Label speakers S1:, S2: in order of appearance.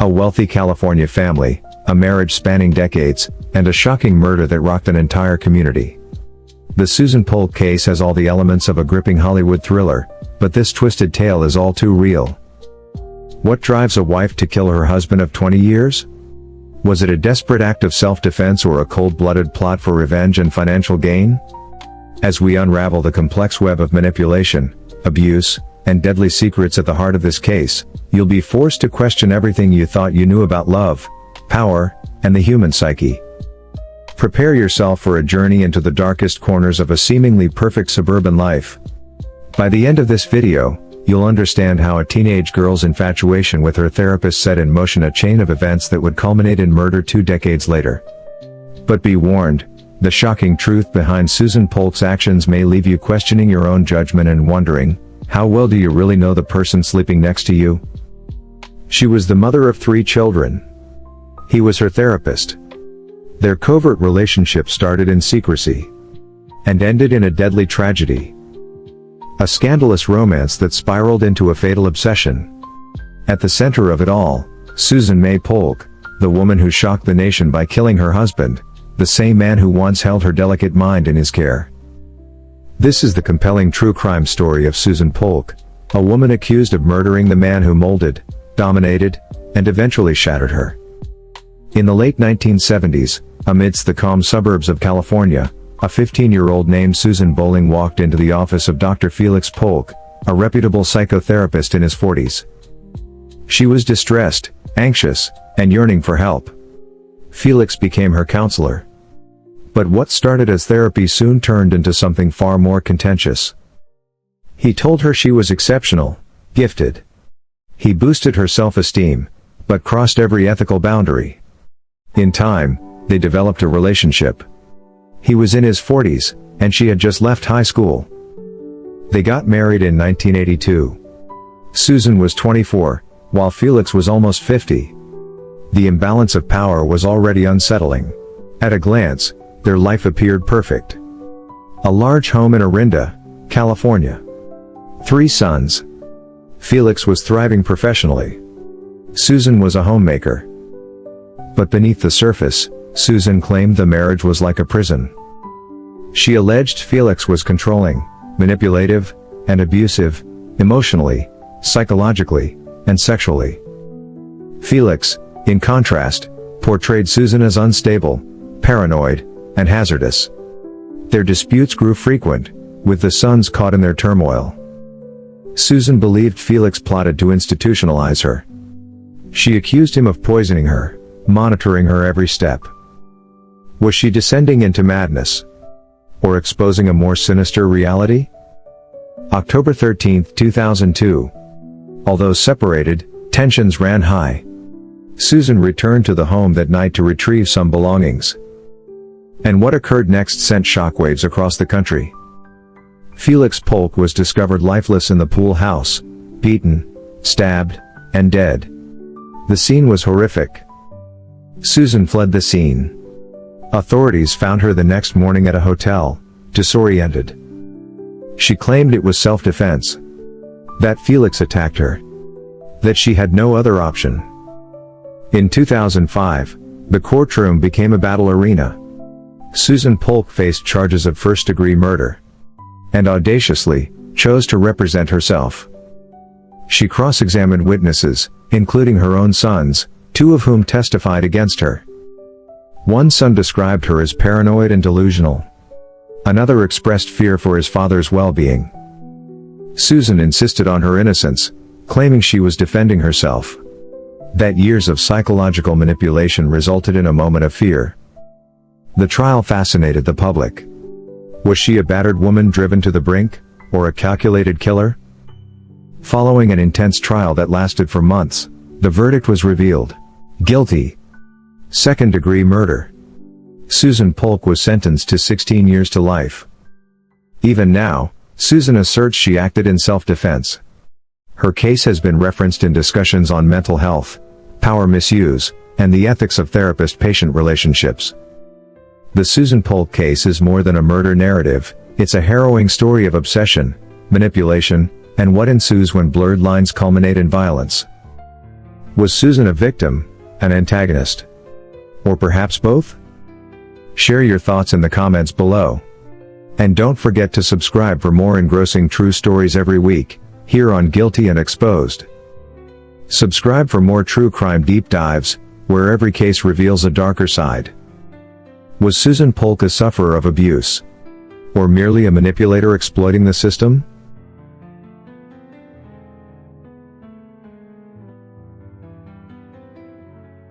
S1: A wealthy California family, a marriage spanning decades, and a shocking murder that rocked an entire community. The Susan Polk case has all the elements of a gripping Hollywood thriller, but this twisted tale is all too real. What drives a wife to kill her husband of 20 years? Was it a desperate act of self-defense or a cold-blooded plot for revenge and financial gain? As we unravel the complex web of manipulation, abuse, and deadly secrets at the heart of this case, you'll be forced to question everything you thought you knew about love, power, and the human psyche. Prepare yourself for a journey into the darkest corners of a seemingly perfect suburban life. By the end of this video, you'll understand how a teenage girl's infatuation with her therapist set in motion a chain of events that would culminate in murder 2 decades later. But be warned, the shocking truth behind Susan Polk's actions may leave you questioning your own judgment and wondering, how well do you really know the person sleeping next to you? She was the mother of 3 children. He was her therapist. Their covert relationship started in secrecy and ended in a deadly tragedy. A scandalous romance that spiraled into a fatal obsession. At the center of it all, Susan May Polk, the woman who shocked the nation by killing her husband, the same man who once held her delicate mind in his care. This is the compelling true crime story of Susan Polk, a woman accused of murdering the man who molded, dominated, and eventually shattered her. In the late 1970s, amidst the calm suburbs of California, a 15-year-old named Susan Bowling walked into the office of Dr. Felix Polk, a reputable psychotherapist in his 40s. She was distressed, anxious, and yearning for help. Felix became her counselor. But what started as therapy soon turned into something far more contentious. He told her she was exceptional, gifted. He boosted her self-esteem, but crossed every ethical boundary. In time, they developed a relationship. He was in his 40s, and she had just left high school. They got married in 1982. Susan was 24, while Felix was almost 50. The imbalance of power was already unsettling. At a glance, their life appeared perfect. A large home in Orinda, California. 3 sons. Felix was thriving professionally. Susan was a homemaker. But beneath the surface, Susan claimed the marriage was like a prison. She alleged Felix was controlling, manipulative, and abusive, emotionally, psychologically, and sexually. Felix, in contrast, portrayed Susan as unstable, paranoid, and hazardous. Their disputes grew frequent, with the sons caught in their turmoil. Susan believed Felix plotted to institutionalize her. She accused him of poisoning her, monitoring her every step. Was she descending into madness? Or exposing a more sinister reality? October 13, 2002. Although separated, tensions ran high. Susan returned to the home that night to retrieve some belongings. And what occurred next sent shockwaves across the country. Felix Polk was discovered lifeless in the pool house, beaten, stabbed, and dead. The scene was horrific. Susan fled the scene. Authorities found her the next morning at a hotel, disoriented. She claimed it was self-defense. That Felix attacked her. That she had no other option. In 2005, the courtroom became a battle arena. Susan Polk faced charges of first-degree murder. And audaciously, chose to represent herself. She cross-examined witnesses, including her own sons, 2 of whom testified against her. One son described her as paranoid and delusional. Another expressed fear for his father's well-being. Susan insisted on her innocence, claiming she was defending herself. That years of psychological manipulation resulted in a moment of fear. The trial fascinated the public. Was she a battered woman driven to the brink, or a calculated killer? Following an intense trial that lasted for months, the verdict was revealed. Guilty. Second-degree murder. Susan Polk was sentenced to 16 years to life. Even now, Susan asserts she acted in self-defense. Her case has been referenced in discussions on mental health, power misuse, and the ethics of therapist-patient relationships. The Susan Polk case is more than a murder narrative, it's a harrowing story of obsession, manipulation, and what ensues when blurred lines culminate in violence. Was Susan a victim, an antagonist, or perhaps both? Share your thoughts in the comments below. And don't forget to subscribe for more engrossing true stories every week, here on Guilty and Exposed. Subscribe for more true crime deep dives, where every case reveals a darker side. Was Susan Polk a sufferer of abuse? Or merely a manipulator exploiting the system?